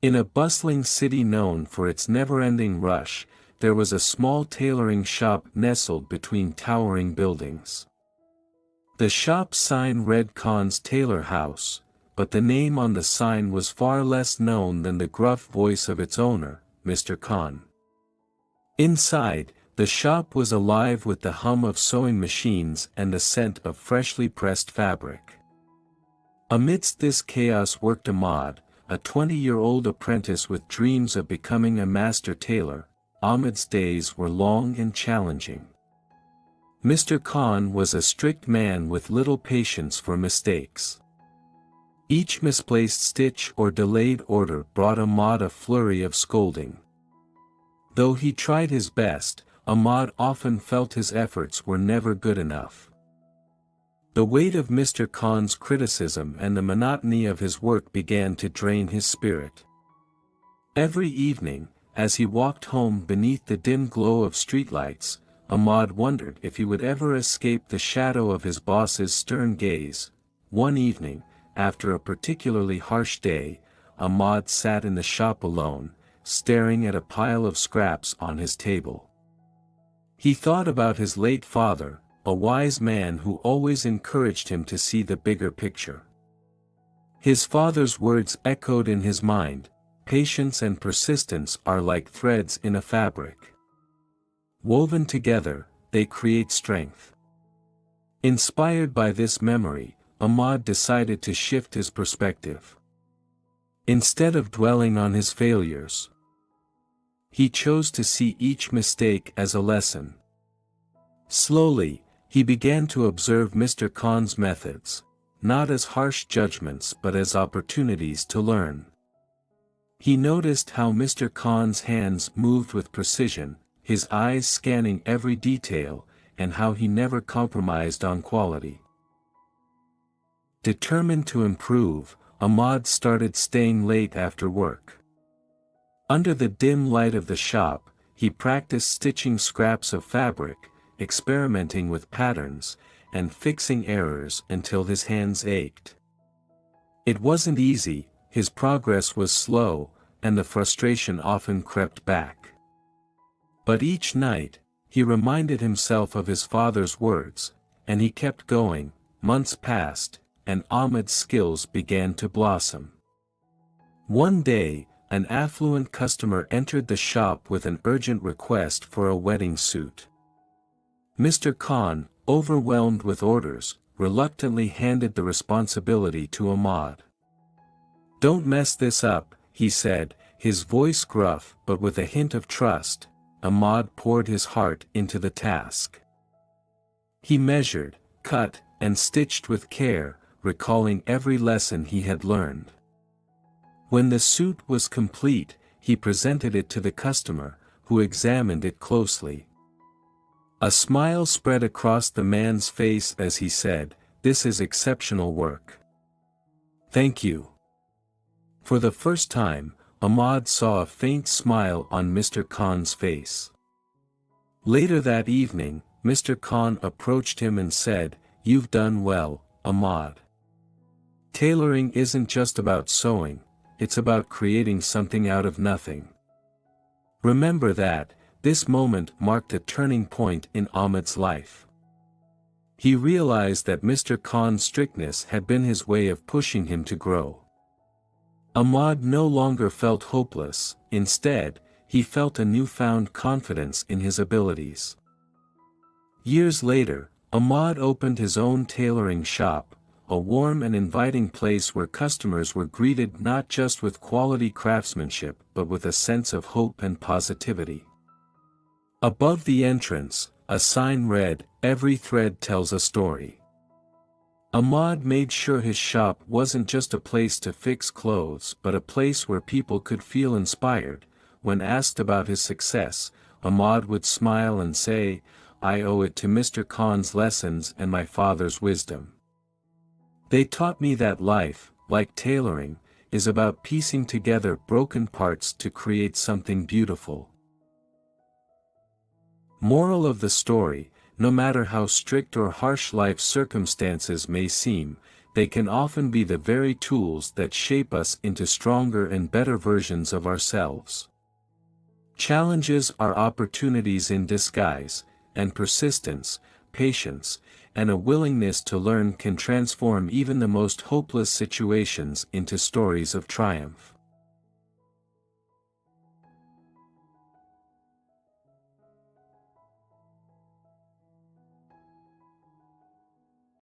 In a bustling city known for its never-ending rush, there was a small tailoring shop nestled between towering buildings. The shop's sign read Khan's Tailor House, but the name on the sign was far less known than the gruff voice of its owner, Mr. Khan. Inside, the shop was alive with the hum of sewing machines and the scent of freshly pressed fabric. Amidst this chaos worked Ahmad, a 20-year-old apprentice with dreams of becoming a master tailor. Ahmad's days were long and challenging. Mr. Khan was a strict man with little patience for mistakes. Each misplaced stitch or delayed order brought Ahmad a flurry of scolding. Though he tried his best, Ahmad often felt his efforts were never good enough. The weight of Mr. Khan's criticism and the monotony of his work began to drain his spirit. Every evening, as he walked home beneath the dim glow of streetlights, Ahmad wondered if he would ever escape the shadow of his boss's stern gaze. One evening, after a particularly harsh day, Ahmad sat in the shop alone, staring at a pile of scraps on his table. He thought about his late father, a wise man who always encouraged him to see the bigger picture. His father's words echoed in his mind: patience and persistence are like threads in a fabric. Woven together, they create strength. Inspired by this memory, Ahmad decided to shift his perspective. Instead of dwelling on his failures, he chose to see each mistake as a lesson. Slowly, he began to observe Mr. Khan's methods, not as harsh judgments but as opportunities to learn. He noticed how Mr. Khan's hands moved with precision, his eyes scanning every detail, and how he never compromised on quality. Determined to improve, Ahmad started staying late after work. Under the dim light of the shop, he practiced stitching scraps of fabric, experimenting with patterns, and fixing errors until his hands ached. It wasn't easy, his progress was slow, and the frustration often crept back. But each night, he reminded himself of his father's words, and he kept going. Months passed, and Ahmad's skills began to blossom. One day, an affluent customer entered the shop with an urgent request for a wedding suit. Mr. Khan, overwhelmed with orders, reluctantly handed the responsibility to Ahmad. "Don't mess this up," he said, his voice gruff but with a hint of trust. Ahmad poured his heart into the task. He measured, cut, and stitched with care, recalling every lesson he had learned. When the suit was complete, he presented it to the customer, who examined it closely. A smile spread across the man's face as he said, "This is exceptional work. Thank you." For the first time, Ahmad saw a faint smile on Mr. Khan's face. Later that evening, Mr. Khan approached him and said, "You've done well, Ahmad. Tailoring isn't just about sewing, it's about creating something out of nothing." Remember that. This moment marked a turning point in Ahmad's life. He realized that Mr. Khan's strictness had been his way of pushing him to grow. Ahmad no longer felt hopeless, instead, he felt a newfound confidence in his abilities. Years later, Ahmad opened his own tailoring shop, a warm and inviting place where customers were greeted not just with quality craftsmanship but with a sense of hope and positivity. Above the entrance, a sign read, "Every thread tells a story." Ahmad made sure his shop wasn't just a place to fix clothes but a place where people could feel inspired. When asked about his success, Ahmad would smile and say, "I owe it to Mr. Khan's lessons and my father's wisdom. They taught me that life, like tailoring, is about piecing together broken parts to create something beautiful." Moral of the story: no matter how strict or harsh life's circumstances may seem, they can often be the very tools that shape us into stronger and better versions of ourselves. Challenges are opportunities in disguise, and persistence, patience, and a willingness to learn can transform even the most hopeless situations into stories of triumph.